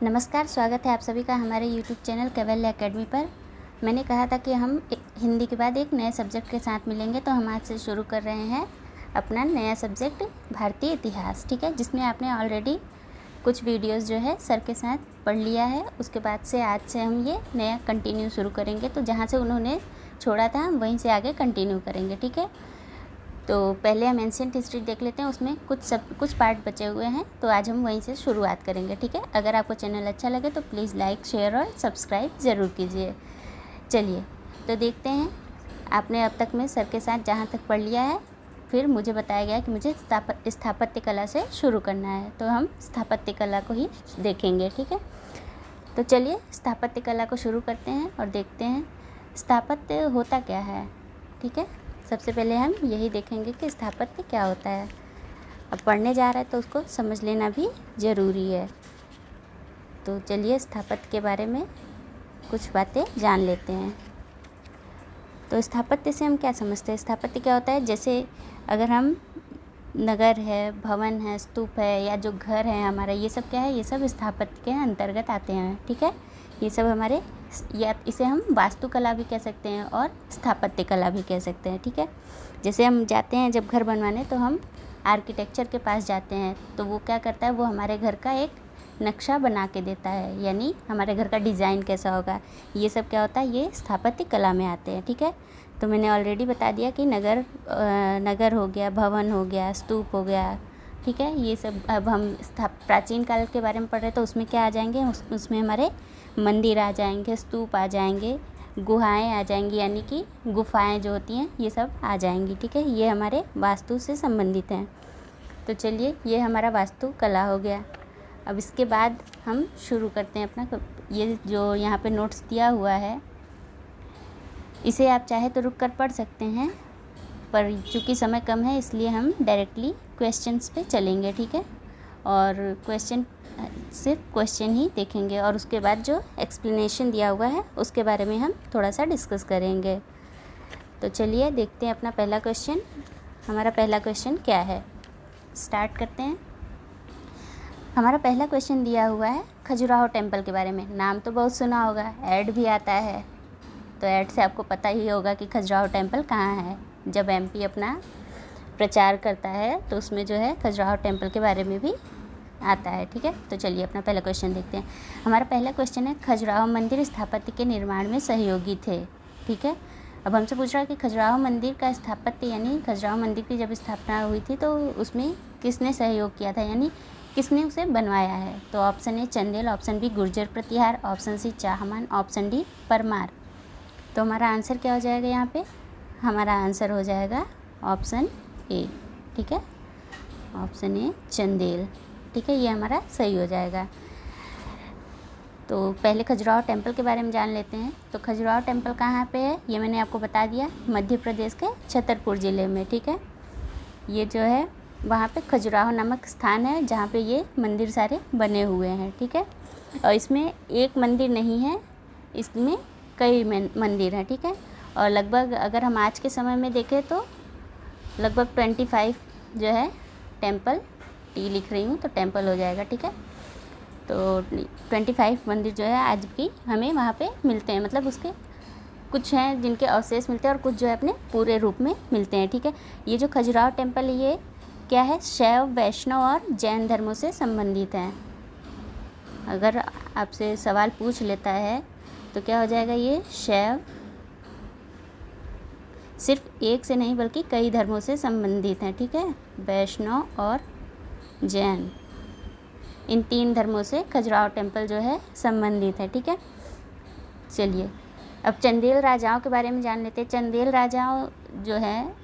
नमस्कार, स्वागत है आप सभी का हमारे यूट्यूब चैनल कैवल्य एकेडमी पर। मैंने कहा था कि हम हिंदी के बाद एक नए सब्जेक्ट के साथ मिलेंगे, तो हम आज से शुरू कर रहे हैं अपना नया सब्जेक्ट भारतीय इतिहास। ठीक है, जिसमें आपने ऑलरेडी कुछ वीडियोस जो है सर के साथ पढ़ लिया है। उसके बाद से आज से हम ये नया कंटिन्यू शुरू करेंगे, तो जहाँ से उन्होंने छोड़ा था हम वहीं से आगे कंटिन्यू करेंगे। ठीक है, तो पहले हम एंशिएंट हिस्ट्री देख लेते हैं, उसमें कुछ पार्ट बचे हुए हैं, तो आज हम वहीं से शुरुआत करेंगे। ठीक है, अगर आपको चैनल अच्छा लगे तो प्लीज़ लाइक, शेयर और सब्सक्राइब ज़रूर कीजिए। चलिए तो देखते हैं, आपने अब तक में सर के साथ जहाँ तक पढ़ लिया है, फिर मुझे बताया गया कि मुझे स्थापत्य कला से शुरू करना है, तो हम स्थापत्य कला को ही देखेंगे। ठीक है, तो चलिए स्थापत्य कला को शुरू करते हैं और देखते हैं स्थापत्य होता क्या है। ठीक है, सबसे पहले हम यही देखेंगे कि स्थापत्य क्या होता है। अब पढ़ने जा रहा है तो उसको समझ लेना भी ज़रूरी है। तो चलिए स्थापत्य के बारे में कुछ बातें जान लेते हैं। तो स्थापत्य से हम क्या समझते हैं? स्थापत्य क्या होता है, जैसे अगर हम नगर है, भवन है, स्तूप है या जो घर है हमारा, ये सब क्या है, ये सब स्थापत्य के अंतर्गत आते हैं। ठीक है, ये सब हमारे, या इसे हम वास्तुकला भी कह सकते हैं और स्थापत्य कला भी कह सकते हैं। ठीक है, जैसे हम जाते हैं जब घर बनवाने, तो हम आर्किटेक्चर के पास जाते हैं, तो वो क्या करता है, वो हमारे घर का एक नक्शा बना के देता है, यानी हमारे घर का डिज़ाइन कैसा होगा। ये सब क्या होता है, ये स्थापत्य कला में आते हैं। ठीक है, तो मैंने ऑलरेडी बता दिया कि नगर हो गया, भवन हो गया, स्तूप हो गया। ठीक है, ये सब अब हम प्राचीन काल के बारे में पढ़ रहे हैं, तो उसमें क्या आ जाएंगे, उसमें हमारे मंदिर आ जाएंगे, स्तूप आ जाएंगे, गुहाएं आ जाएंगी, यानी कि गुफाएं जो होती हैं ये सब आ जाएंगी। ठीक है, ये हमारे वास्तु से संबंधित हैं। तो चलिए, ये हमारा वास्तु कला हो गया। अब इसके बाद हम शुरू करते हैं अपना, ये जो यहाँ पे नोट्स दिया हुआ है, इसे आप चाहे तो रुक कर पढ़ सकते हैं, पर चूँकि समय कम है इसलिए हम डायरेक्टली क्वेश्चंस पे चलेंगे। ठीक है, और सिर्फ क्वेश्चन ही देखेंगे, और उसके बाद जो एक्सप्लेनेशन दिया हुआ है उसके बारे में हम थोड़ा सा डिस्कस करेंगे। तो चलिए देखते हैं अपना पहला क्वेश्चन। हमारा पहला क्वेश्चन क्या है, स्टार्ट करते हैं। हमारा पहला क्वेश्चन दिया हुआ है खजुराहो टेम्पल के बारे में। नाम तो बहुत सुना होगा, ऐड भी आता है, तो ऐड से आपको पता ही होगा कि खजुराहो टेम्पल कहाँ है। जब एमपी अपना प्रचार करता है तो उसमें जो है खजुराहो टेम्पल के बारे में भी आता है। ठीक है, तो चलिए अपना पहला क्वेश्चन देखते हैं। हमारा पहला क्वेश्चन है, खजुराहो मंदिर स्थापत्य के निर्माण में सहयोगी थे। ठीक है, अब हमसे पूछ रहा है कि खजुराहो मंदिर का स्थापत्य, यानी खजुराहो मंदिर की जब स्थापना हुई थी तो उसमें किसने सहयोग किया था, यानी किसने उसे बनवाया है। तो option A Chandel, option B Gurjar Pratihar, option C Chahamana, option D Parmar. तो हमारा आंसर क्या हो जाएगा यहाँ पे? हमारा आंसर हो जाएगा ऑप्शन ए। ठीक है, ऑप्शन ए चंदेल। ठीक है, ये हमारा सही हो जाएगा। तो पहले खजुराहो टेम्पल के बारे में जान लेते हैं। तो खजुराहो टेम्पल कहाँ पे है, ये मैंने आपको बता दिया, मध्य प्रदेश के छतरपुर ज़िले में। ठीक है, ये जो है वहाँ पे खजुराहो नामक स्थान है जहाँ पे ये मंदिर सारे बने हुए हैं। ठीक है, और इसमें एक मंदिर नहीं है, इसमें कई मंदिर हैं। ठीक है, और लगभग अगर हम आज के समय में देखें तो लगभग 25 जो है टेम्पल, टी लिख रही हूँ तो टेम्पल हो जाएगा। ठीक है, तो 25 मंदिर जो है आज भी हमें वहाँ पे मिलते हैं, मतलब उसके कुछ हैं जिनके अवशेष मिलते हैं और कुछ जो है अपने पूरे रूप में मिलते हैं। ठीक है, ये जो खजुराहो टेम्पल है ये क्या है, शैव, वैष्णव और जैन धर्मों से संबंधित है। अगर आपसे सवाल पूछ लेता है तो क्या हो जाएगा, ये शैव, सिर्फ एक से नहीं बल्कि कई धर्मों से संबंधित हैं। ठीक है, वैष्णव और जैन, इन 3 धर्मों से खजुराहो टेम्पल जो है संबंधित है। ठीक है, चलिए अब चंदेल राजाओं के बारे में जान लेते हैं। चंदेल राजाओं जो है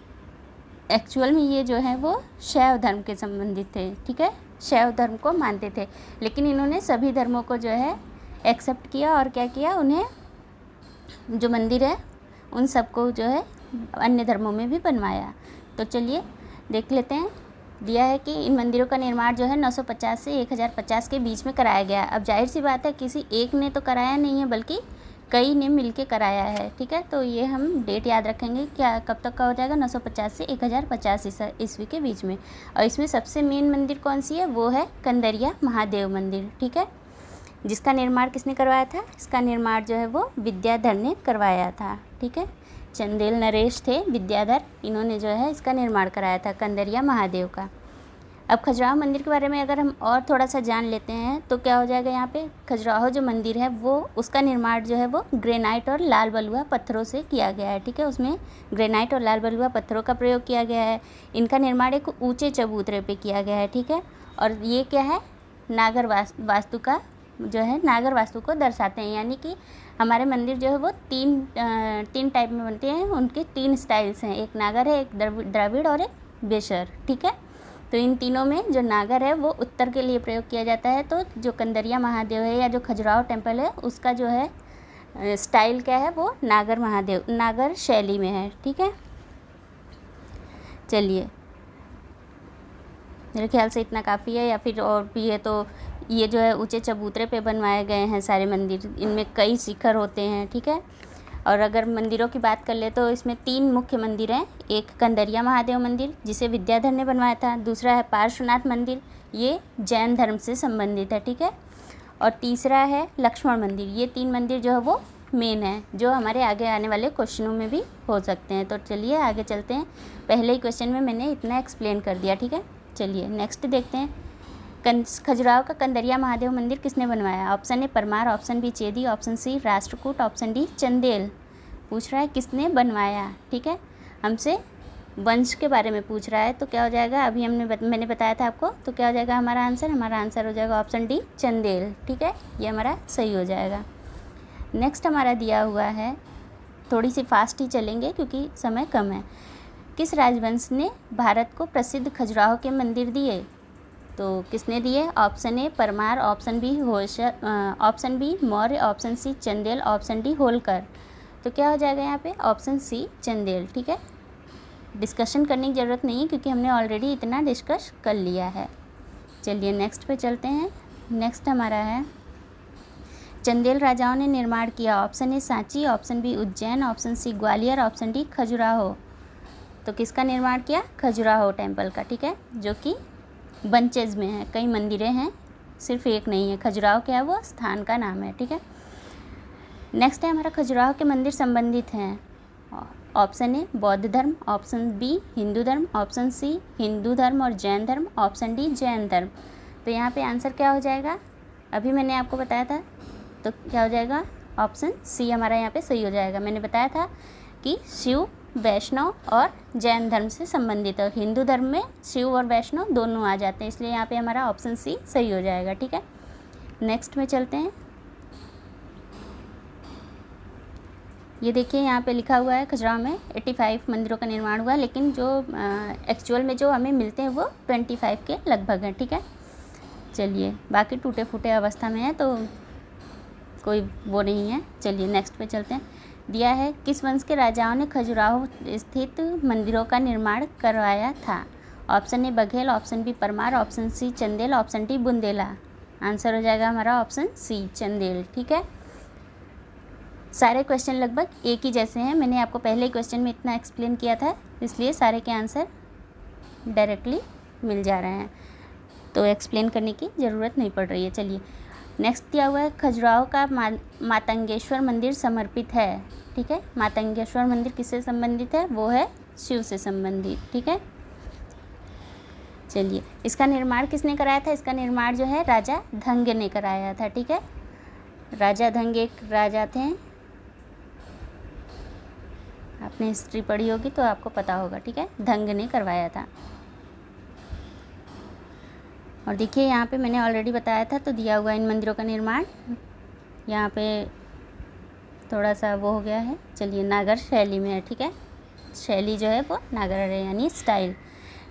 एक्चुअल में ये जो है वो शैव धर्म के संबंधित थे। ठीक है, शैव धर्म को मानते थे, लेकिन इन्होंने सभी धर्मों को जो है एक्सेप्ट किया और क्या किया, उन्हें जो मंदिर है उन सबको जो है अन्य धर्मों में भी बनवाया। तो चलिए देख लेते हैं। दिया है कि इन मंदिरों का निर्माण जो है 950 से 1050 के बीच में कराया गया। अब जाहिर सी बात है किसी एक ने तो कराया नहीं है, बल्कि कई ने मिलके कराया है। ठीक है, तो ये हम डेट याद रखेंगे, क्या कब तक का हो जाएगा, 950 से 1050 ईस्वी के बीच में। और इसमें सबसे मेन मंदिर कौन सी है, वो है कंदरिया महादेव मंदिर। ठीक है, जिसका निर्माण किसने करवाया था? इसका निर्माण जो है वो विद्याधर ने करवाया था। ठीक है, चंदेल नरेश थे विद्याधर, इन्होंने जो है इसका निर्माण कराया था कंदरिया महादेव का। अब खजुराहो मंदिर के बारे में अगर हम और थोड़ा सा जान लेते हैं तो क्या हो जाएगा, यहाँ पे खजुराहो जो मंदिर है वो उसका निर्माण जो है वो ग्रेनाइट और लाल बलुआ पत्थरों से किया गया है। ठीक है, उसमें ग्रेनाइट और लाल बलुआ पत्थरों का प्रयोग किया गया है। इनका निर्माण एक ऊंचे चबूतरे पे किया गया है। ठीक है, और ये क्या है, नागर वास्तु का जो है, नागर वास्तु को दर्शाते हैं। यानी कि हमारे मंदिर जो है वो तीन टाइप में बनते हैं, उनके 3 स्टाइल्स हैं, एक नागर है, एक द्रविड़ और एक बेशर। ठीक है, तो इन तीनों में जो नागर है वो उत्तर के लिए प्रयोग किया जाता है। तो जो कंदरिया महादेव है या जो खजुराहो टेम्पल है उसका जो है स्टाइल क्या है, वो नागर महादेव, नागर शैली में है। ठीक है, चलिए मेरे ख्याल से इतना काफ़ी है, या फिर और भी है। तो ये जो है ऊंचे चबूतरे पे बनवाए गए हैं सारे मंदिर, इनमें कई शिखर होते हैं। ठीक है, और अगर मंदिरों की बात कर ले तो इसमें 3 मुख्य मंदिर हैं। एक कंदरिया महादेव मंदिर जिसे विद्याधर ने बनवाया था, दूसरा है पार्श्वनाथ मंदिर, ये जैन धर्म से संबंधित है। ठीक है, और तीसरा है लक्ष्मण मंदिर। ये 3 मंदिर जो है वो मेन है, जो हमारे आगे आने वाले क्वेश्चनों में भी हो सकते हैं। तो चलिए आगे चलते हैं, पहले ही क्वेश्चन में मैंने इतना एक्सप्लेन कर दिया। ठीक है, चलिए नेक्स्ट देखते हैं। खजुराहो का कंदरिया महादेव मंदिर किसने बनवाया? Option A Parmar, option B Chedi, option C Rashtrakuta, option D Chandel. पूछ रहा है किसने बनवाया। ठीक है, हमसे वंश के बारे में पूछ रहा है, तो क्या हो जाएगा, अभी मैंने बताया था आपको, तो क्या हो जाएगा हमारा आंसर हो जाएगा ऑप्शन डी चंदेल। ठीक है, ये हमारा सही हो जाएगा। नेक्स्ट हमारा दिया हुआ है, थोड़ी सी फास्ट ही चलेंगे क्योंकि समय कम है। किस राजवंश ने भारत को प्रसिद्ध खजुराहो के मंदिर दिए? तो किसने दिए? Option A Parmar, option B option B Maurya, option C Chandel, option D Holkar. तो क्या हो जाएगा यहाँ पे? Option C Chandel. ठीक है, डिस्कशन करने की ज़रूरत नहीं है क्योंकि हमने ऑलरेडी इतना डिस्कस कर लिया है। चलिए नेक्स्ट पे चलते हैं। नेक्स्ट हमारा है, चंदेल राजाओं ने निर्माण किया। Option A Sanchi, option B Ujjain, option C Gwalior, option D Khajuraho. तो किसका निर्माण किया? खजुराहो टेम्पल का। ठीक है, जो कि बंचेज में है, कई मंदिरें हैं, सिर्फ एक नहीं है। खजुराहो क्या है? वो स्थान का नाम है। ठीक है, नेक्स्ट है हमारा, खजुराहो के मंदिर संबंधित हैं। ऑप्शन ए बौद्ध धर्म, ऑप्शन बी हिंदू धर्म, ऑप्शन सी हिंदू धर्म और जैन धर्म, ऑप्शन डी जैन धर्म। तो यहाँ पे आंसर क्या हो जाएगा? अभी मैंने आपको बताया था, तो क्या हो जाएगा? ऑप्शन सी हमारा यहाँ पे सही हो जाएगा। मैंने बताया था कि शिव, वैष्णव और जैन धर्म से संबंधित है। हिंदू धर्म में शिव और वैष्णव दोनों आ जाते हैं, इसलिए यहाँ पे हमारा ऑप्शन सी सही हो जाएगा। ठीक है, नेक्स्ट में चलते हैं। ये देखिए यहाँ पे लिखा हुआ है खजुराहो में 85 मंदिरों का निर्माण हुआ, लेकिन जो एक्चुअल में जो हमें मिलते हैं वो 25 के लगभग हैं। ठीक है, चलिए बाकी टूटे फूटे अवस्था में है तो कोई वो नहीं है। चलिए नेक्स्ट पे चलते हैं। दिया है, किस वंश के राजाओं ने खजुराहो स्थित मंदिरों का निर्माण करवाया था? Option A Baghel, option B Parmar, option C Chandel, option D Bundela. Answer हो जाएगा हमारा ऑप्शन सी चंदेल। ठीक है, सारे क्वेश्चन लगभग एक ही जैसे हैं, मैंने आपको पहले ही क्वेश्चन में इतना एक्सप्लेन किया था, इसलिए सारे के आंसर डायरेक्टली मिल जा रहे हैं, तो एक्सप्लेन करने की ज़रूरत नहीं पड़ रही है। चलिए नेक्स्ट दिया हुआ है, खजुराहो का मातंगेश्वर मंदिर समर्पित है। ठीक है, मातंगेश्वर मंदिर किससे संबंधित है? वो है शिव से संबंधित। ठीक है, चलिए इसका निर्माण किसने कराया था? इसका निर्माण जो है राजा धंग ने कराया था। ठीक है, राजा धंग एक राजा थे, आपने हिस्ट्री पढ़ी होगी तो आपको पता होगा। ठीक है, धंग ने करवाया था। और देखिए यहाँ पे मैंने ऑलरेडी बताया था, तो दिया हुआ इन मंदिरों का निर्माण यहाँ पे थोड़ा सा वो हो गया है। चलिए नागर शैली में है। ठीक है, शैली जो है वो नागर है, यानी स्टाइल।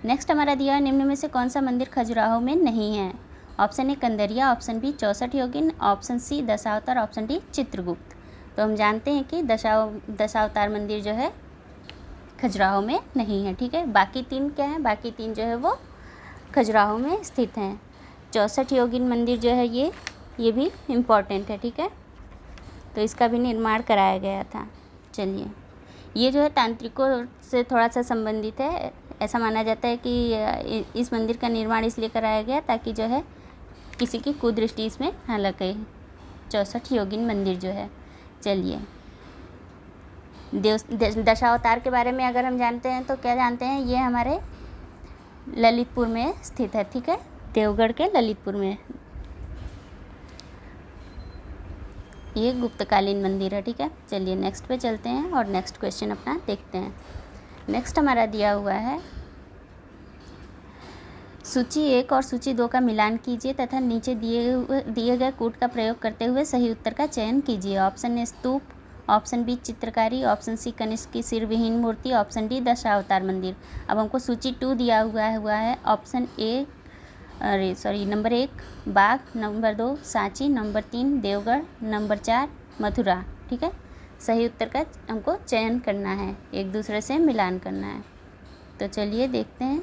नेक्स्ट हमारा दिया है, निम्न में से कौन सा मंदिर खजुराहो में नहीं है? Option A Kandariya, option B 64 Yogini, option C Dashavatar, option D Chitragupta. तो हम जानते हैं कि दशावतार मंदिर जो है खजुराहो में नहीं है। ठीक है, बाकी 3 क्या है? बाकी 3 जो है वो खजुराहो में स्थित हैं। 64 योगिन मंदिर जो है ये भी इम्पॉर्टेंट है। ठीक है, तो इसका भी निर्माण कराया गया था। चलिए ये जो है तांत्रिकों से थोड़ा सा संबंधित है। ऐसा माना जाता है कि इस मंदिर का निर्माण इसलिए कराया गया ताकि जो है किसी की कुदृष्टि इसमें न लगे। 64 योगिन मंदिर जो है। चलिए, दशावतार के बारे में अगर हम जानते हैं तो क्या जानते हैं, ये हमारे ललितपुर में स्थित है, ठीक है, देवगढ़ के ललितपुर में ये गुप्तकालीन मंदिर है, ठीक है। चलिए नेक्स्ट पे चलते हैं और नेक्स्ट क्वेश्चन अपना देखते हैं। नेक्स्ट हमारा दिया हुआ है, सूची 1 और सूची 2 का मिलान कीजिए तथा नीचे दिए गए कूट का प्रयोग करते हुए सही उत्तर का चयन कीजिए। Option A stupa, option B चित्रकारी, ऑप्शन सी कनिष्क की सिर विहीन मूर्ति, ऑप्शन डी दशावतार मंदिर। अब हमको सूची 2 दिया हुआ है। ऑप्शन ए number 1 Bagh, number 2 Sanchi, number 3 Deogarh, number 4 Mathura, ठीक है। सही उत्तर का हमको चयन करना है, एक दूसरे से मिलान करना है। तो चलिए देखते हैं,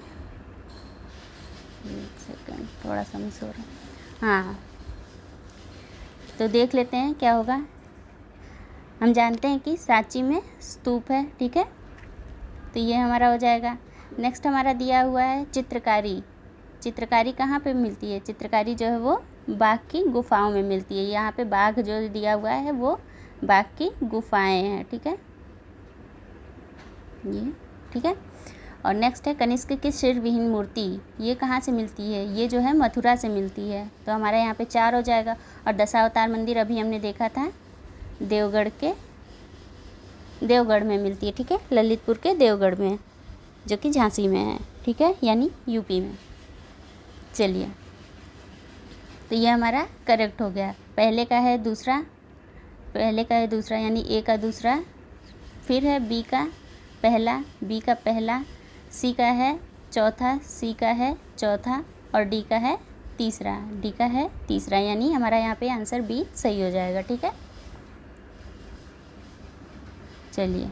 एक सेकंड, थोड़ा सा मिस हो रहा है। हाँ, तो देख लेते हैं क्या होगा। हम जानते हैं कि सांची में स्तूप है, ठीक है, तो ये हमारा हो जाएगा। नेक्स्ट हमारा दिया हुआ है चित्रकारी। चित्रकारी कहाँ पे मिलती है? चित्रकारी जो है वो बाघ की गुफाओं में मिलती है। यहाँ पे बाघ जो दिया हुआ है वो बाघ की गुफाएं हैं, ठीक है, ये ठीक है। और नेक्स्ट है कनिष्क की सिर विहीन मूर्ति, ये कहाँ से मिलती है? ये जो है मथुरा से मिलती है, तो हमारा यहाँ पे 4 हो जाएगा। और दशावतार मंदिर अभी हमने देखा था देवगढ़ में मिलती है, ठीक है, ललितपुर के देवगढ़ में, जो कि झांसी में है, ठीक है, यानी यूपी में। चलिए, तो ये हमारा करेक्ट हो गया। पहले का है दूसरा यानी ए का दूसरा, फिर है बी का पहला, बी का पहला, सी का है चौथा, सी का है चौथा, और डी का है तीसरा, यानी हमारा यहाँ पे आंसर बी सही हो जाएगा, ठीक है। चलिए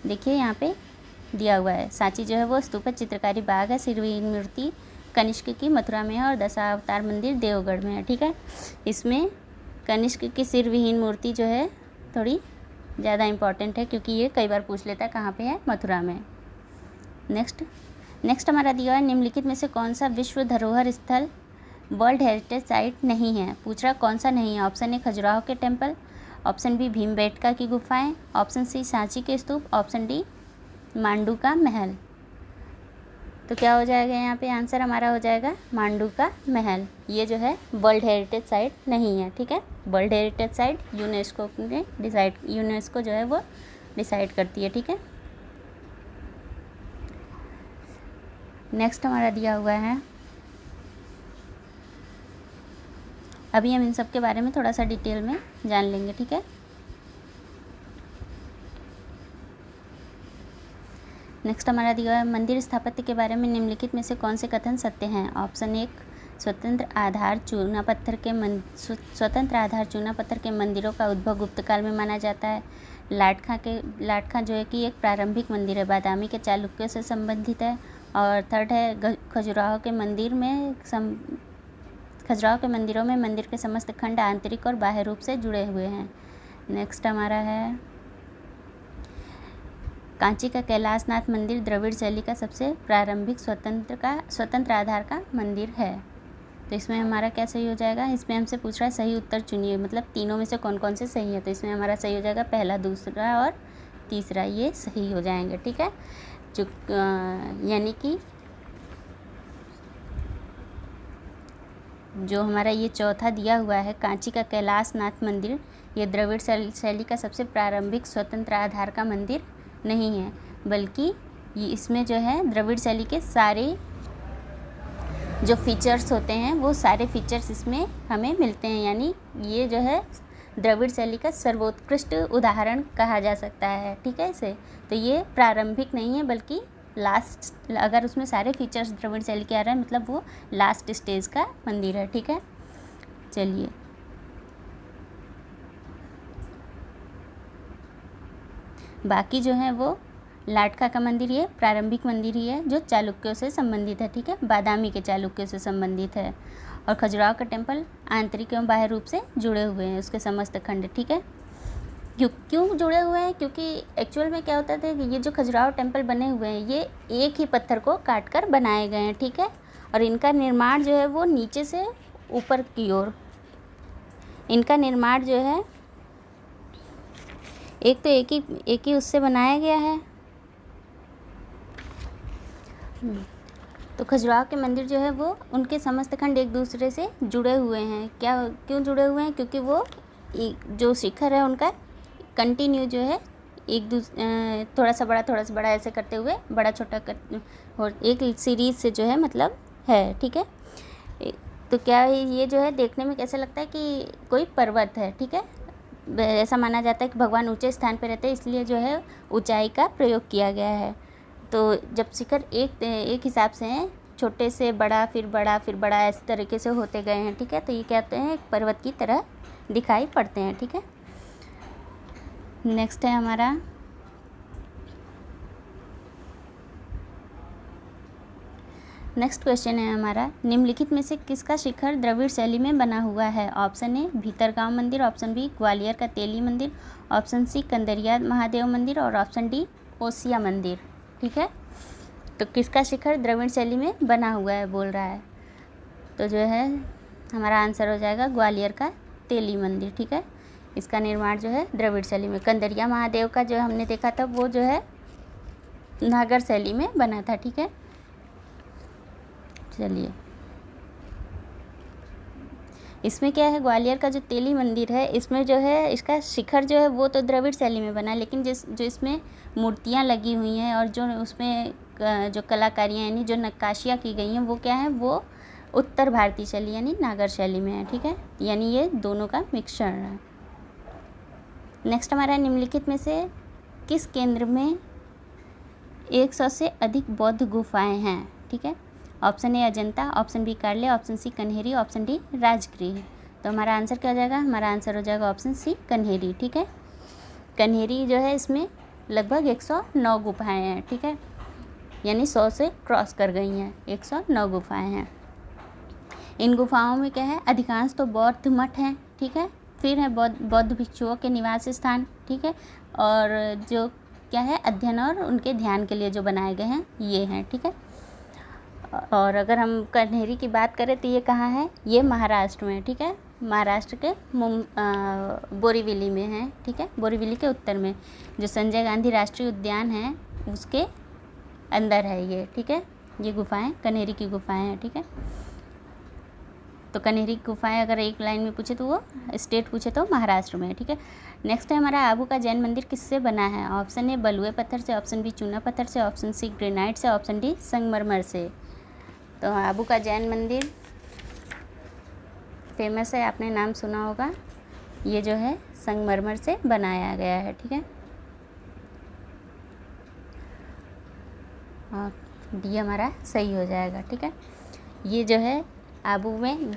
देखिए, यहाँ पे दिया हुआ है सांची जो है वो स्तूप है, चित्रकारी बाघ है, सिर विहीन मूर्ति कनिष्क की मथुरा में है और दशावतार मंदिर देवगढ़ में है, ठीक है। इसमें कनिष्क की सिर विहीन मूर्ति जो है थोड़ी ज़्यादा इम्पॉर्टेंट है, क्योंकि ये कई बार पूछ लेता है कहाँ पे है, मथुरा में। नेक्स्ट हमारा दिया है, निम्नलिखित में से कौन सा विश्व धरोहर स्थल वर्ल्ड हेरिटेज साइट नहीं है? पूछ रहा कौन सा नहीं है। ऑप्शन ए खजुराहो के टेम्पल, ऑप्शन बी भीमबेटका की गुफाएं, ऑप्शन सी सांची के स्तूप, ऑप्शन डी मांडू का महल। तो क्या हो जाएगा यहाँ पे आंसर हमारा हो जाएगा मांडू का महल। ये जो है वर्ल्ड हेरिटेज साइट नहीं है, ठीक है। वर्ल्ड हेरिटेज साइट यूनेस्को जो है वो डिसाइड करती है, ठीक है। नेक्स्ट हमारा दिया हुआ है, अभी हम इन सब के बारे में थोड़ा सा डिटेल में जान लेंगे, ठीक है। नेक्स्ट हमारा दिया है, मंदिर स्थापत्य के बारे में निम्नलिखित में से कौन से कथन सत्य हैं? ऑप्शन 1 स्वतंत्र आधार चूना पत्थर के मंदिरों का उद्भव गुप्त काल में माना जाता है। लाटखां जो है कि एक प्रारंभिक मंदिर है, बादामी के चालुक्यों से संबंधित है। और थर्ड है खजुराहो के मंदिरों में मंदिर के समस्त खंड आंतरिक और बाह्य रूप से जुड़े हुए हैं। नेक्स्ट हमारा है, कांची का कैलाशनाथ मंदिर द्रविड़ शैली का सबसे प्रारंभिक स्वतंत्र आधार का मंदिर है। तो इसमें हमारा क्या सही हो जाएगा? इसमें हमसे पूछ रहा है सही उत्तर चुनिए, मतलब तीनों में से कौन कौन से सही है। तो इसमें हमारा सही हो जाएगा पहला, दूसरा और तीसरा, ये सही हो जाएंगे, ठीक है। यानी कि जो हमारा ये चौथा दिया हुआ है कांची का कैलाशनाथ मंदिर, ये द्रविड़ शैली का सबसे प्रारंभिक स्वतंत्र आधार का मंदिर नहीं है, बल्कि ये इसमें जो है द्रविड़ शैली के सारे जो फीचर्स होते हैं वो सारे फीचर्स इसमें हमें मिलते हैं। यानी ये जो है द्रविड़ शैली का सर्वोत्कृष्ट उदाहरण कहा जा सकता है, ठीक है इसे। तो ये प्रारंभिक नहीं है, बल्कि लास्ट, अगर उसमें सारे फीचर्स द्रविड़ शैली के आ रहे हैं मतलब वो लास्ट स्टेज का मंदिर है, ठीक है। चलिए बाकी जो है वो लाटका का मंदिर, ये प्रारंभिक मंदिर ही है जो चालुक्यों से संबंधित है, ठीक है, बादामी के चालुक्यों से संबंधित है। और खजुराहो का टेम्पल आंतरिक एवं बाह्य रूप से जुड़े हुए हैं उसके समस्त खंड, ठीक है। क्यों जुड़े हुए हैं? क्योंकि एक्चुअल में क्या होता था कि ये जो खजुराहो टेम्पल बने हुए हैं ये एक ही पत्थर को काट कर बनाए गए हैं, ठीक है। और इनका निर्माण जो है वो नीचे से ऊपर की ओर, इनका निर्माण जो है एक ही उससे बनाया गया है। तो खजुराहो के मंदिर जो है वो उनके समस्त खंड एक दूसरे से जुड़े हुए हैं। क्यों जुड़े हुए हैं? क्योंकि वो जो शिखर है उनका कंटिन्यू जो है थोड़ा सा बड़ा ऐसे करते हुए बड़ा छोटा और एक सीरीज से जो है मतलब है, ठीक है। तो क्या है ये जो है देखने में कैसे लगता है कि कोई पर्वत है, ठीक है। ऐसा माना जाता है कि भगवान ऊंचे स्थान पर रहते हैं, इसलिए जो है ऊंचाई का प्रयोग किया गया है। तो जब शिखर एक हिसाब से हैं, छोटे से बड़ा फिर बड़ा फिर बड़ा इस तरीके से होते गए हैं, ठीक है। तो ये कहते हैं एक पर्वत की तरह दिखाई पड़ते हैं, ठीक है। नेक्स्ट है हमारा नेक्स्ट क्वेश्चन है हमारा, निम्नलिखित में से किसका शिखर द्रविड़ शैली में बना हुआ है? ऑप्शन ए भीतरगांव मंदिर, ऑप्शन बी ग्वालियर का तेली मंदिर, ऑप्शन सी कंदरिया महादेव मंदिर और ऑप्शन डी ओसिया मंदिर, ठीक है। तो किसका शिखर द्रविड़ शैली में बना हुआ है बोल रहा है, तो जो है हमारा आंसर हो जाएगा ग्वालियर का तेली मंदिर, ठीक है। इसका निर्माण जो है द्रविड़ शैली में, कंदरिया महादेव का जो हमने देखा था वो जो है नागर शैली में बना था, ठीक है। चलिए इसमें क्या है, ग्वालियर का जो तेली मंदिर है इसमें जो है इसका शिखर जो है वो तो द्रविड़ शैली में बना है, लेकिन जो इसमें मूर्तियाँ लगी हुई हैं और जो उसमें जो कलाकारियाँ यानी जो नक्काशियाँ की गई हैं वो क्या है, वो उत्तर भारतीय शैली यानी नागर शैली में है, ठीक है। यानी ये दोनों का मिक्सचर है। नेक्स्ट हमारा निम्नलिखित में से किस केंद्र में 100 से अधिक बौद्ध गुफाएं हैं, ठीक है। Option A Ajanta, option B Karle, option C Kanheri, option D Rajgriha. तो हमारा आंसर क्या हो जाएगा, हमारा आंसर हो जाएगा ऑप्शन सी कन्हेरी, ठीक है। कन्हेरी जो है इसमें लगभग 109 गुफाएं हैं, ठीक है, यानी 100 से क्रॉस कर गई हैं, 109 गुफाएं हैं। इन गुफाओं में क्या है, अधिकांश तो बौद्ध मठ हैं, ठीक है, फिर है बौद्ध भिक्षुओं के निवास स्थान, ठीक है, और जो क्या है अध्ययन और उनके ध्यान के लिए जो बनाए गए हैं ये हैं, ठीक है। और अगर हम कन्हेरी की बात करें तो ये कहाँ है, ये महाराष्ट्र में, ठीक है, महाराष्ट्र के बोरीवली में है, ठीक है, बोरीवली के उत्तर में जो संजय गांधी राष्ट्रीय उद्यान है उसके अंदर है ये, ठीक है। ये गुफाएं कन्हेरी की गुफाएं हैं, ठीक है। तो कन्हेरी की गुफाएं अगर एक लाइन में पूछे तो वो स्टेट पूछे तो महाराष्ट्र में है, ठीक है। नेक्स्ट है हमारा आबू का जैन मंदिर किससे बना है? ऑप्शन ए बलुए पत्थर से, ऑप्शन बी चूना पत्थर से, ऑप्शन सी ग्रेनाइट से, ऑप्शन डी संगमरमर से। तो आबू का जैन मंदिर फेमस है, आपने नाम सुना होगा, ये जो है संगमरमर से बनाया गया है, ठीक है। और डी हमारा सही हो जाएगा, ठीक है। ये जो है आबू में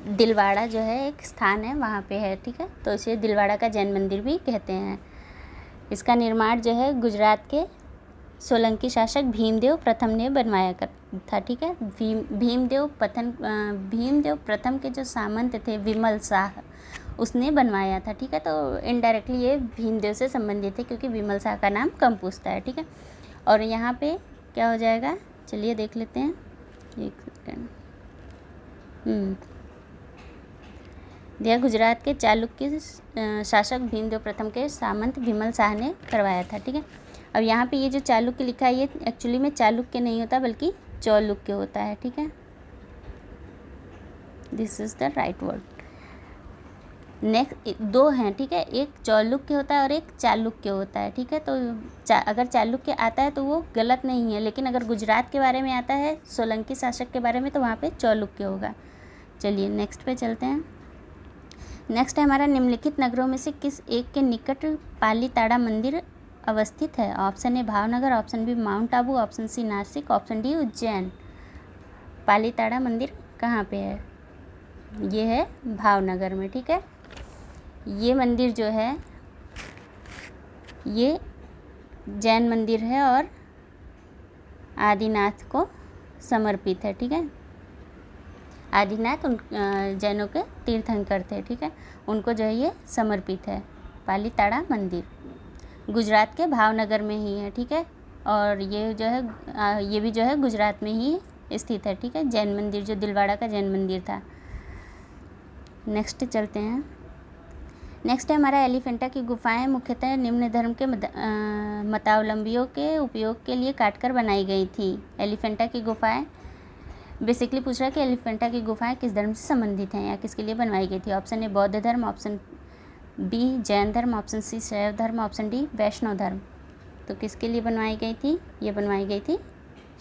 दिलवाड़ा जो है एक स्थान है वहाँ पे है, ठीक है, तो इसे दिलवाड़ा का जैन मंदिर भी कहते हैं। इसका निर्माण जो है गुजरात के सोलंकी शासक भीमदेव प्रथम ने बनवाया था, ठीक है। भीमदेव प्रथम के जो सामंत थे विमल शाह, उसने बनवाया था, ठीक है। तो इनडायरेक्टली ये भीमदेव से संबंधित है क्योंकि विमल शाह का नाम कम पूछता है, ठीक है। और यहाँ पे क्या हो जाएगा, चलिए देख लेते हैं, एक सेकेंड। यह गुजरात के चालुक्य शासक भीमदेव प्रथम के सामंत विमल शाह ने करवाया था, ठीक है। अब यहाँ पे ये जो चालुक्य लिखा है ये एक्चुअली में चालुक्य नहीं होता बल्कि चौलुक्य होता है, ठीक है। This is the right word. Next दो हैं, ठीक है, एक चौलुक्य होता है और एक चालुक्य होता है, ठीक है। तो अगर चालुक्य आता है तो वो गलत नहीं है, लेकिन अगर गुजरात के बारे में आता है सोलंकी शासक के बारे में तो वहाँ पे चौलुक्य होगा। चलिए नेक्स्ट पे चलते हैं। नेक्स्ट है हमारा निम्नलिखित नगरों में से किस एक के निकट पालीताड़ा मंदिर अवस्थित है? Option A Bhavnagar, option B Mount Abu, option C Nashik, option D Ujjain. Palitana मंदिर कहाँ पे है? ये है भावनगर में, ठीक है। ये मंदिर जो है ये जैन मंदिर है और आदिनाथ को समर्पित है, ठीक है। आदिनाथ उन जैनों के तीर्थंकर थे, ठीक है, उनको जो है ये समर्पित है। पालीताड़ा मंदिर गुजरात के भावनगर में ही है, ठीक है, और ये जो है ये भी जो है गुजरात में ही स्थित है, ठीक है। जैन मंदिर जो दिलवाड़ा का जैन मंदिर था। नेक्स्ट चलते हैं। नेक्स्ट है हमारा एलिफेंटा की गुफाएं मुख्यतः निम्न धर्म के मतावलंबियों के उपयोग के लिए काटकर बनाई गई थी। एलिफेंटा की गुफाएं बेसिकली पूछ रहा है कि एलिफेंटा की गुफाएं किस धर्म से संबंधित हैं या किसके लिए बनवाई गई थी। ऑप्शन ए बौद्ध धर्म, ऑप्शन बी जैन धर्म, ऑप्शन सी शैव धर्म, ऑप्शन डी वैष्णव धर्म। तो किसके लिए बनवाई गई थी? ये बनवाई गई थी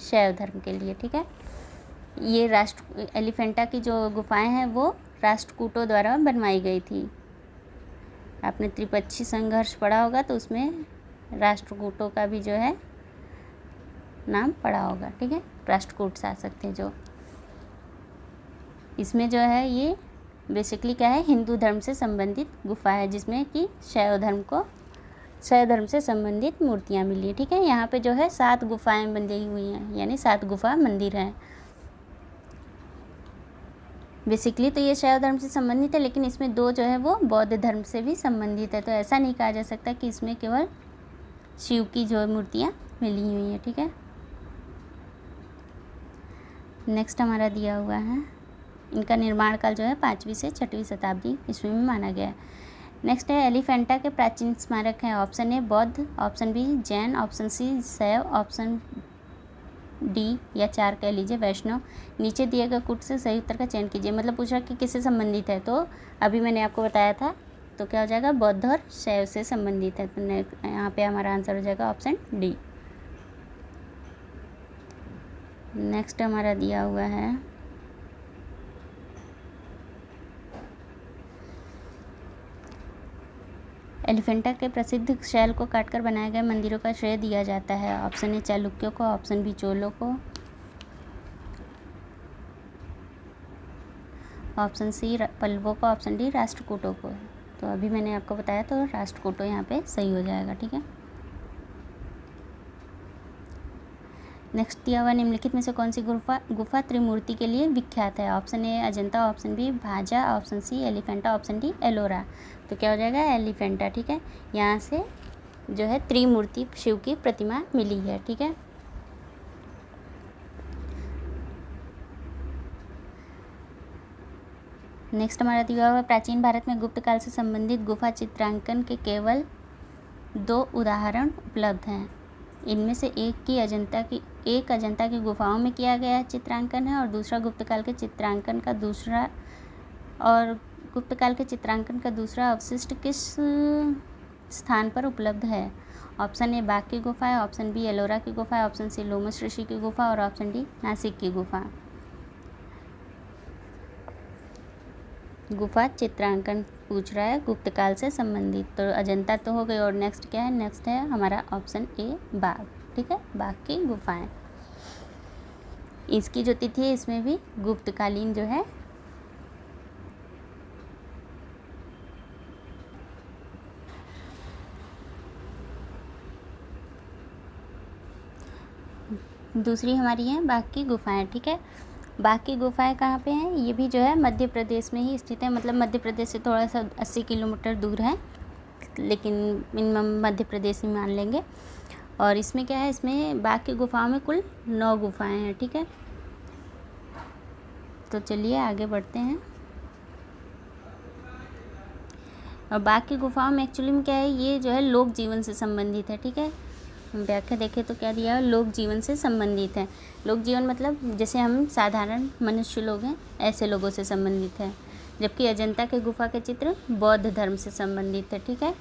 शैव धर्म के लिए। ठीक है, ये एलिफेंटा की जो गुफाएं हैं वो राष्ट्रकूटों द्वारा बनवाई गई थी। आपने त्रिपक्षी संघर्ष पढ़ा होगा तो उसमें राष्ट्रकूटों का भी जो है नाम पढ़ा होगा। ठीक है, राष्ट्रकूट शासक थे जो। इसमें जो है ये बेसिकली क्या है, हिंदू धर्म से संबंधित गुफा है जिसमें कि शैव धर्म से संबंधित मूर्तियाँ मिली है। ठीक है, यहाँ पे जो है 7 गुफाएं बनी हुई हैं, यानी 7 गुफा मंदिर हैं। बेसिकली तो ये शैव धर्म से संबंधित है, लेकिन इसमें 2 जो है वो बौद्ध धर्म से भी संबंधित है। तो ऐसा नहीं कहा जा सकता कि इसमें केवल शिव की जो मूर्तियाँ मिली हुई हैं। ठीक है, नेक्स्ट हमारा दिया हुआ है, इनका निर्माण काल जो है 5वीं से 6वीं शताब्दी ईस्वी में माना गया है। नेक्स्ट है एलिफेंटा के प्राचीन स्मारक हैं। Option A Bauddha, option B Jain, option C Shaiva, option D या 4 कह लीजिए वैष्णव। नीचे दिए गए कूट से सही उत्तर का चयन कीजिए। मतलब पूछ रहा कि किससे संबंधित है, तो अभी मैंने आपको बताया था, तो क्या हो जाएगा, बौद्ध और शैव से संबंधित है। तो यहाँ पे हमारा आंसर हो जाएगा ऑप्शन डी। नेक्स्ट हमारा दिया हुआ है एलिफेंटा के प्रसिद्ध शैल को काटकर बनाए गए मंदिरों का श्रेय दिया जाता है। ऑप्शन ए चालुक्यों को, ऑप्शन बी चोलों को, ऑप्शन सी पल्लवों को, ऑप्शन डी राष्ट्रकूटों को। तो अभी मैंने आपको बताया तो राष्ट्रकूटों यहाँ पे सही हो जाएगा। ठीक है, नेक्स्ट दिया हुआ निम्नलिखित में से कौन सी गुफा त्रिमूर्ति के लिए विख्यात है। Option A Ajanta, option B Bhaja, option C Elephanta, option D Ellora. तो क्या हो जाएगा, एलिफेंटा। ठीक है, यहाँ से जो है त्रिमूर्ति शिव की प्रतिमा मिली है। ठीक है, नेक्स्ट हमारा दिया हुआ प्राचीन भारत में गुप्त काल से संबंधित गुफा चित्रांकन के केवल 2 उदाहरण उपलब्ध हैं। इनमें से एक अजंता की गुफाओं में किया गया चित्रांकन है और दूसरा गुप्त काल के चित्रांकन का दूसरा अवशिष्ट किस स्थान पर उपलब्ध है। ऑप्शन ए बाघ की गुफा है, ऑप्शन बी एलोरा की गुफा है, ऑप्शन सी लोमस ऋषि की गुफा और ऑप्शन डी नासिक की गुफा। गुफा चित्रांकन पूछ रहा है गुप्त काल से संबंधित, तो अजंता तो हो गई और नेक्स्ट क्या है, नेक्स्ट है हमारा ऑप्शन ए बाघ। ठीक है, बाघ की गुफाएं। इसकी जो तिथि है इसमें भी गुप्तकालीन जो है दूसरी हमारी है बाघ की गुफाएं। ठीक है, बाघ की गुफाएं कहाँ पे हैं, ये भी जो है मध्य प्रदेश में ही स्थित है। मतलब मध्य प्रदेश से थोड़ा सा 80 किलोमीटर दूर है, लेकिन मिनिमम मध्य प्रदेश ही मान लेंगे। और इसमें क्या है, इसमें बाघ की गुफाओं में कुल 9 गुफाएं हैं। ठीक है, तो चलिए आगे बढ़ते हैं। और बाघ की गुफाओं में एक्चुअली में क्या है, ये जो है लोक जीवन से संबंधित है। ठीक है, हम व्याख्या देखें तो क्या दिया है, लोक जीवन से संबंधित है। लोक जीवन मतलब जैसे हम साधारण मनुष्य लोग हैं, ऐसे लोगों से संबंधित है। जबकि अजंता के गुफा के चित्र बौद्ध धर्म से संबंधित है। ठीक है,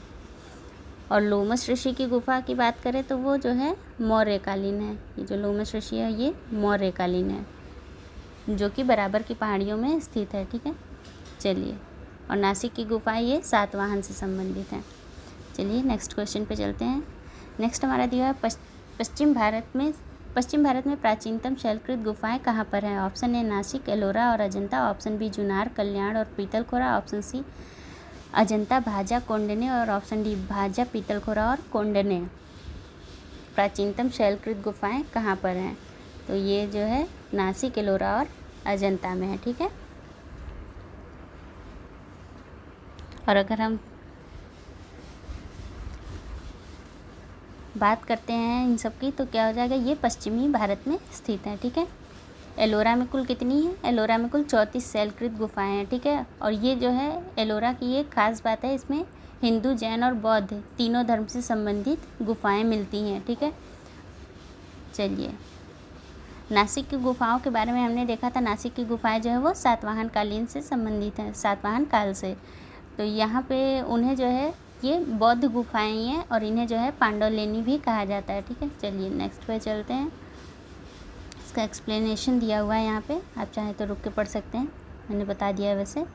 और लोमस ऋषि की गुफा की बात करें तो वो जो है मौर्यकालीन है। ये जो लोमस ऋषि है ये मौर्यकालीन है, जो कि बराबर की पहाड़ियों में स्थित है। ठीक है, चलिए, और नासिक की गुफाएं ये सातवाहन से संबंधित हैं। चलिए नेक्स्ट क्वेश्चन पे चलते हैं। नेक्स्ट हमारा दिया है पश्चिम भारत में प्राचीनतम शैलकृत गुफाएं कहाँ पर हैं। ऑप्शन ए नासिक, एलोरा और अजंता, ऑप्शन बी जुनार, कल्याण और पीतलखोरा, ऑप्शन सी अजंता, भाजा, कौंडिन्य और ऑप्शन डी भाजा, पीतलखोरा और कौंडिन्य। प्राचीनतम शैलकृत गुफाएं कहाँ पर हैं, तो ये जो है नासिक, एलोरा और अजंता में है। ठीक है, और अगर हम बात करते हैं इन सब की तो क्या हो जाएगा, ये पश्चिमी भारत में स्थित है। ठीक है, एलोरा में कुल कितनी है? एलोरा में कुल 34 शैलकृत गुफाएं हैं, ठीक है। और ये जो है एलोरा की एक खास बात है, इसमें हिंदू, जैन और बौद्ध तीनों धर्म से संबंधित गुफाएं मिलती हैं, ठीक है। चलिए, नासिक की गुफाओं के बारे में हमने देखा था। नासिक की गुफाएं जो है वो सातवाहन कालीन से संबंधित हैं, सातवाहन काल से। तो यहाँ पे उन्हें जो है ये बौद्ध गुफाएं ही हैं और इन्हें जो है पांडवलेनी भी कहा जाता है, ठीक है। चलिए नेक्स्ट पे चलते हैं। इसका एक्सप्लेनेशन दिया हुआ है यहाँ पे, आप चाहें तो रुक के पढ़ सकते हैं, मैंने बता दिया है वैसे।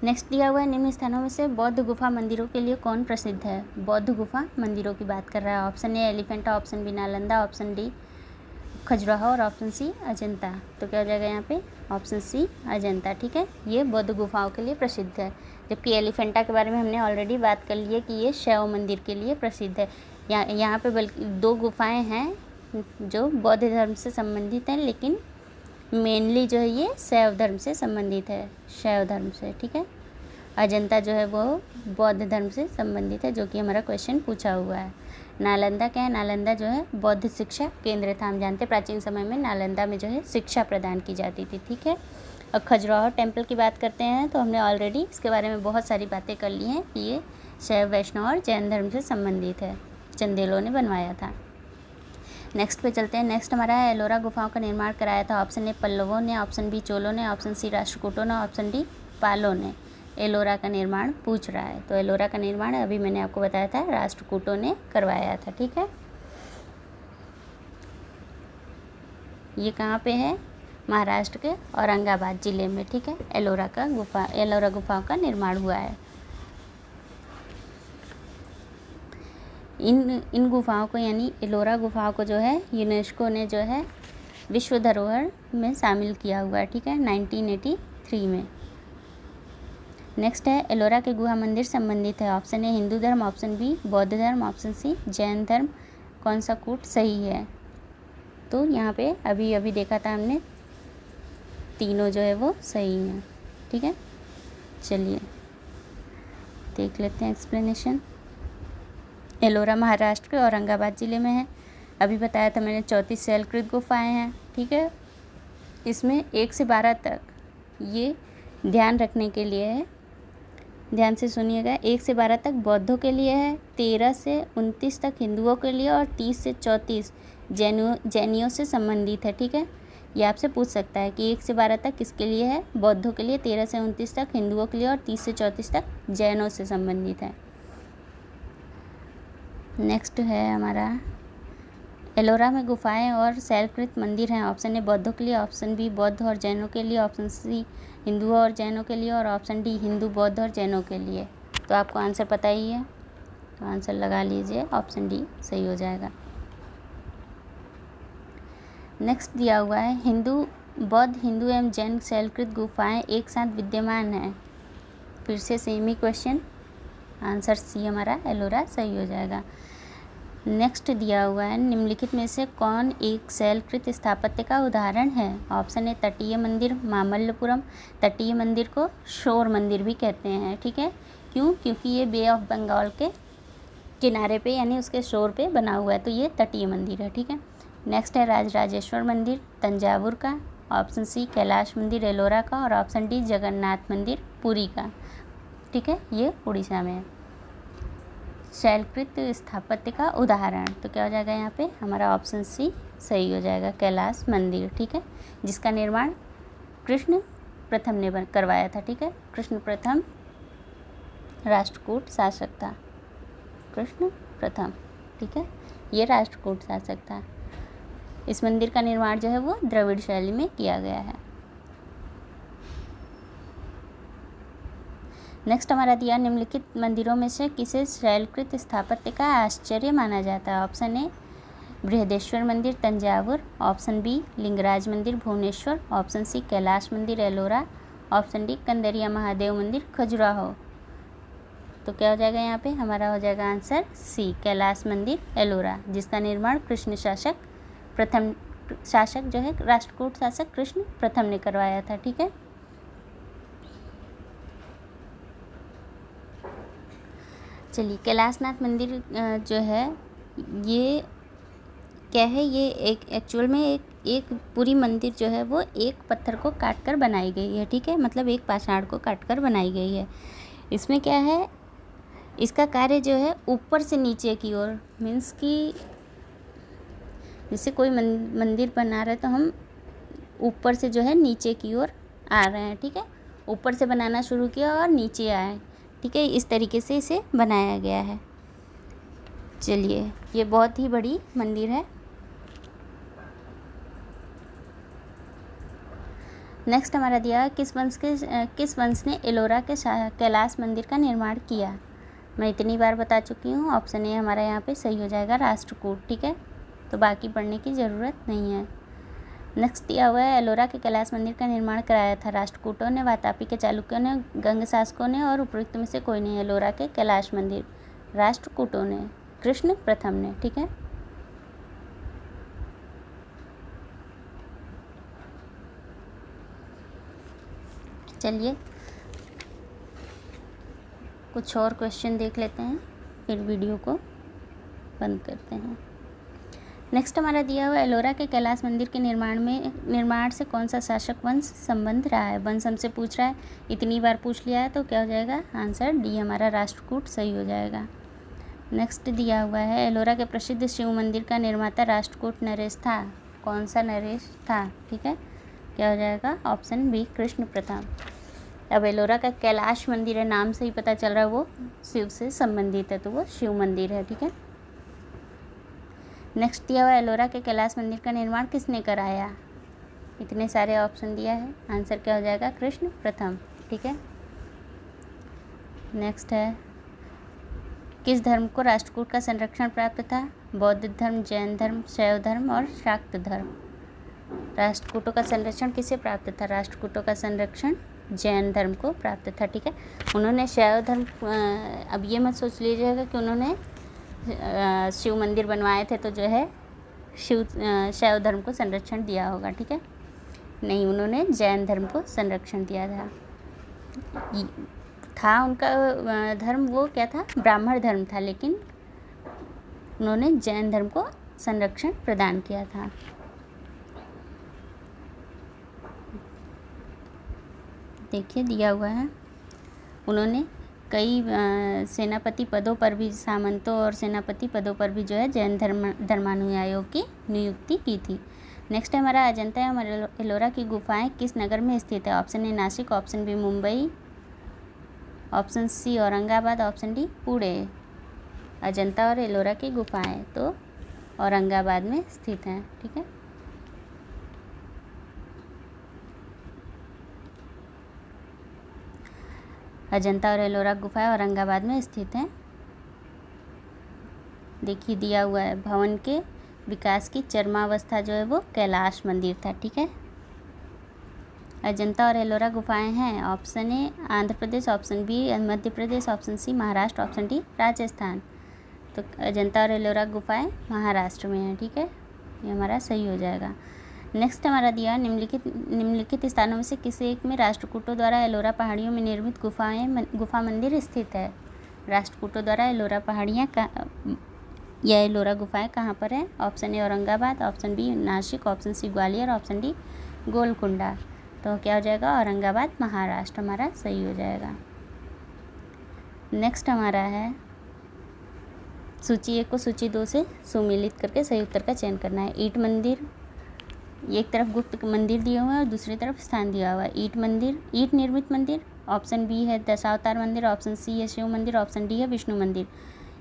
नेक्स्ट दिया हुआ है, निम्न स्थानों में से बौद्ध गुफा मंदिरों के लिए कौन प्रसिद्ध है? बौद्ध गुफा मंदिरों की बात कर रहा है। Option A Elephanta, option B Nalanda, option D Khajuraho और ऑप्शन सी अजंता। तो क्या हो जाएगा यहाँ पे? ऑप्शन सी अजंता, ठीक है। ये बौद्ध गुफाओं के लिए प्रसिद्ध है। जबकि एलिफेंटा के बारे में हमने ऑलरेडी बात कर ली है कि ये शैव मंदिर के लिए प्रसिद्ध है। यहाँ पे बल्कि 2 गुफाएं हैं जो बौद्ध धर्म से संबंधित हैं, लेकिन मेनली जो है ये शैव धर्म से संबंधित है, शैव धर्म से, ठीक है। अजंता जो है वो बौद्ध धर्म से संबंधित है, जो कि हमारा क्वेश्चन पूछा हुआ है। नालंदा क्या है? नालंदा जो है बौद्ध शिक्षा केंद्र था। हम जानते हैं प्राचीन समय में नालंदा में जो है शिक्षा प्रदान की जाती थी, ठीक है। और खजुराहो टेम्पल की बात करते हैं तो हमने ऑलरेडी इसके बारे में बहुत सारी बातें कर ली हैं कि ये शैव, वैष्णव और जैन धर्म से संबंधित है, चंदेलों ने बनवाया था। नेक्स्ट पे चलते हैं। नेक्स्ट हमारा है एलोरा गुफाओं का निर्माण कराया था। ऑप्शन ए पल्लवों ने, ऑप्शन बी चोलों ने, ऑप्शन सी राष्ट्रकूटों ने, ऑप्शन डी पालों ने एलोरा का निर्माण पूछ रहा है। तो एलोरा का निर्माण अभी मैंने आपको बताया था राष्ट्रकूटों ने करवाया था, ठीक है। ये कहाँ पे है? महाराष्ट्र के औरंगाबाद ज़िले में, ठीक है। एलोरा गुफाओं का निर्माण हुआ है। इन गुफाओं को यानी एलोरा गुफाओं को जो है यूनेस्को ने जो है विश्व धरोहर में शामिल किया हुआ है, ठीक है, 1983 में। नेक्स्ट है एलोरा के गुहा मंदिर संबंधित है। ऑप्शन ए हिंदू धर्म, ऑप्शन बी बौद्ध धर्म, ऑप्शन सी जैन धर्म। कौन सा कूट सही है? तो यहाँ पे अभी देखा था हमने, तीनों जो है वो सही हैं, ठीक है। चलिए देख लेते हैं एक्सप्लेनेशन। एलोरा महाराष्ट्र के औरंगाबाद ज़िले में है। अभी बताया था मैंने 34 शैलकृत गुफाएँ हैं, ठीक है। इसमें 1 से 12 तक, ये ध्यान रखने के लिए है, ध्यान से सुनिएगा। 1 से 12 तक बौद्धों के लिए है, 13 से 29 तक हिंदुओं के लिए और 30 से 34 जैनियों से संबंधित है, ठीक है। ये आपसे पूछ सकता है कि 1 से 12 तक किसके लिए है? बौद्धों के लिए, 13 से 29 तक हिंदुओं के लिए और 30 से 34 तक जैनों से संबंधित है। नेक्स्ट है हमारा एलोरा में गुफाएं और शैलकृत मंदिर हैं। ऑप्शन ए बौद्धों के लिए, ऑप्शन बी बौद्ध और जैनों के लिए, ऑप्शन सी हिंदुओं और जैनों के लिए और ऑप्शन डी हिंदू, बौद्ध और जैनों के लिए। तो आपको आंसर पता ही है, तो आंसर लगा लीजिए, ऑप्शन डी सही हो जाएगा। नेक्स्ट दिया हुआ है बौद्ध, हिंदू एवं जैन शैलकृत गुफाएं एक साथ विद्यमान हैं। फिर से सेम ही क्वेश्चन, आंसर सी हमारा एलोरा सही हो जाएगा। नेक्स्ट दिया हुआ है निम्नलिखित में से कौन एक शैलकृत स्थापत्य का उदाहरण है? ऑप्शन ए तटीय मंदिर मामल्लपुरम। तटीय मंदिर को शोर मंदिर भी कहते हैं, ठीक है। क्यों? क्योंकि ये बे ऑफ बंगाल के किनारे पे यानी उसके शोर पे बना हुआ है, तो ये तटीय मंदिर है, ठीक है। नेक्स्ट है राजराजेश्वर मंदिर तंजावुर का, ऑप्शन सी कैलाश मंदिर एलोरा का और ऑप्शन डी जगन्नाथ मंदिर पुरी का, ठीक है। ये उड़ीसा में है। शैलकृत स्थापत्य का उदाहरण, तो क्या हो जाएगा यहाँ पे? हमारा ऑप्शन सी सही हो जाएगा, कैलाश मंदिर, ठीक है, जिसका निर्माण कृष्ण प्रथम ने करवाया था, ठीक है। कृष्ण प्रथम राष्ट्रकूट शासक था, कृष्ण प्रथम, ठीक है, ये राष्ट्रकूट शासक था। इस मंदिर का निर्माण जो है वो द्रविड़ शैली में किया गया है। नेक्स्ट हमारा दिया निम्नलिखित मंदिरों में से किसे शैलकृत स्थापत्य का आश्चर्य माना जाता है? ऑप्शन ए बृहदेश्वर मंदिर तंजावुर, ऑप्शन बी लिंगराज मंदिर भुवनेश्वर, ऑप्शन सी कैलाश मंदिर एलोरा, ऑप्शन डी कंदरिया महादेव मंदिर खजुराहो। तो क्या हो जाएगा यहाँ पे? हमारा हो जाएगा आंसर सी कैलाश मंदिर एलोरा, जिसका निर्माण कृष्ण प्रथम शासक जो है राष्ट्रकूट शासक कृष्ण प्रथम ने करवाया था, ठीक है। चलिए कैलाशनाथ मंदिर जो है ये क्या है, ये एक एक्चुअल में एक पूरी मंदिर जो है वो एक पत्थर को काट कर बनाई गई है, ठीक है, मतलब एक पाषाण को काट कर बनाई गई है। इसमें क्या है, इसका कार्य जो है ऊपर से नीचे की ओर, मीन्स कि जैसे कोई मंदिर बना रहे तो हम ऊपर से जो है नीचे की ओर आ रहे हैं, ठीक है, ऊपर से बनाना शुरू किया और नीचे आए, ठीक है, इस तरीके से इसे बनाया गया है। चलिए, ये बहुत ही बड़ी मंदिर है। नेक्स्ट हमारा दिया, किस वंश ने एलोरा के कैलाश मंदिर का निर्माण किया। मैं इतनी बार बता चुकी हूँ। ऑप्शन ए हमारा यहाँ पे सही हो जाएगा, राष्ट्रकूट, ठीक है, तो बाकी पढ़ने की ज़रूरत नहीं है। नेक्स्ट दिया हुआ है, एलोरा के कैलाश मंदिर का निर्माण कराया था राष्ट्रकूटों ने, वातापी के चालुक्यों ने, गंग शासकों ने और उपरोक्त में से कोई नहीं। एलोरा के कैलाश मंदिर राष्ट्रकूटों ने, कृष्ण प्रथम ने, ठीक है। चलिए कुछ और क्वेश्चन देख लेते हैं, फिर वीडियो को बंद करते हैं। नेक्स्ट हमारा दिया हुआ, एलोरा के कैलाश मंदिर के निर्माण से कौन सा शासक वंश संबंध रहा है। वंश हमसे पूछ रहा है, इतनी बार पूछ लिया है तो क्या हो जाएगा, आंसर डी हमारा राष्ट्रकूट सही हो जाएगा। नेक्स्ट दिया हुआ है, एलोरा के प्रसिद्ध शिव मंदिर का निर्माता राष्ट्रकूट नरेश था। कौन सा नरेश था, ठीक है, क्या हो जाएगा, ऑप्शन बी कृष्ण प्रथम। अब एलोरा का कैलाश मंदिर है, नाम से ही पता चल रहा है वो शिव से संबंधित है, तो वो शिव मंदिर है, ठीक है। नेक्स्ट दिया हुआ, एलोरा के कैलाश मंदिर का निर्माण किसने कराया। इतने सारे ऑप्शन दिया है, आंसर क्या हो जाएगा, कृष्ण प्रथम, ठीक है। नेक्स्ट है, किस धर्म को राष्ट्रकूट का संरक्षण प्राप्त था। बौद्ध धर्म, जैन धर्म, शैव धर्म और शाक्त धर्म। राष्ट्रकूटों का संरक्षण किसे प्राप्त था, राष्ट्रकूटों का संरक्षण जैन धर्म को प्राप्त था, ठीक है। उन्होंने शैव धर्म, अब ये मत सोच लीजिएगा कि उन्होंने शिव मंदिर बनवाए थे तो जो है शैव धर्म को संरक्षण दिया होगा, ठीक है, नहीं, उन्होंने जैन धर्म को संरक्षण दिया था उनका धर्म वो क्या था, ब्राह्मण धर्म था, लेकिन उन्होंने जैन धर्म को संरक्षण प्रदान किया था। देखिए दिया हुआ है, उन्होंने कई सेनापति पदों पर भी, सामंतों और सेनापति पदों पर भी जो है जैन धर्मानुयायियों की नियुक्ति की थी। नेक्स्ट है हमारा, अजंता एवं एलोरा की गुफाएं किस नगर में स्थित है। Option A Nashik, option B Mumbai, option C Aurangabad, option D Pune. Ajanta और एलोरा की गुफाएं तो औरंगाबाद में स्थित हैं, ठीक है। अजंता और एलोरा गुफाएं औरंगाबाद में स्थित हैं। देखिए दिया हुआ है, भवन के विकास की चरमावस्था जो है वो कैलाश मंदिर था, ठीक है। अजंता और एलोरा गुफाएं हैं, option A Andhra Pradesh, option B Madhya Pradesh, option C Maharashtra, option D Rajasthan. तो अजंता और एलोरा गुफाएं महाराष्ट्र में हैं, ठीक है, ये हमारा सही हो जाएगा। नेक्स्ट हमारा दिया, निम्नलिखित स्थानों में से किसी एक में राष्ट्रकूटों द्वारा एलोरा पहाड़ियों में निर्मित गुफा मंदिर स्थित है। राष्ट्रकूटों द्वारा एलोरा पहाड़ियाँ या एलोरा गुफाएं कहाँ पर हैं। Option A Aurangabad, option B Nashik, option C Gwalior, option D Golconda. तो क्या हो जाएगा, औरंगाबाद महाराष्ट्र हमारा सही हो जाएगा। नेक्स्ट हमारा है, सूची 1 को सूची 2 से सुमेलित करके सही उत्तर का चयन करना है। ईंट मंदिर, एक तरफ गुप्त मंदिर दिया हुआ है और दूसरी तरफ स्थान दिया हुआ है। ईंट निर्मित मंदिर, ऑप्शन बी है दशावतार मंदिर, ऑप्शन सी है शिव मंदिर, ऑप्शन डी है विष्णु मंदिर।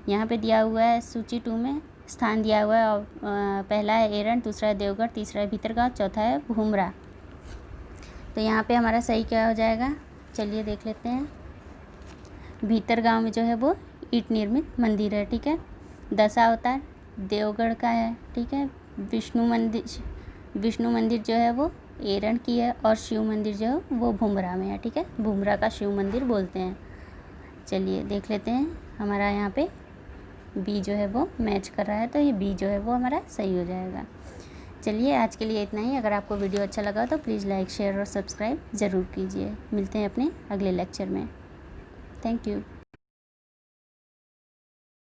यहाँ पे दिया हुआ है सूची 2 में स्थान दिया हुआ है, पहला है एरंड, दूसरा है देवगढ़, तीसरा है भीतरगांव, चौथा है भूमरा। तो यहाँ पे हमारा सही क्या हो जाएगा, चलिए देख लेते हैं। भीतरगांव में जो है वो ईंट निर्मित मंदिर है, ठीक है। दशावतार देवगढ़ का है, ठीक है। विष्णु मंदिर जो है वो एरंड की है और शिव मंदिर जो है वो भूमरा में है, ठीक है। भूमरा का शिव मंदिर बोलते हैं। चलिए देख लेते हैं, हमारा यहाँ पे बी जो है वो मैच कर रहा है, तो ये बी जो है वो हमारा सही हो जाएगा। चलिए आज के लिए इतना ही। अगर आपको वीडियो अच्छा लगा तो प्लीज़ लाइक, शेयर और सब्सक्राइब ज़रूर कीजिए। मिलते हैं अपने अगले लेक्चर में। Thank you.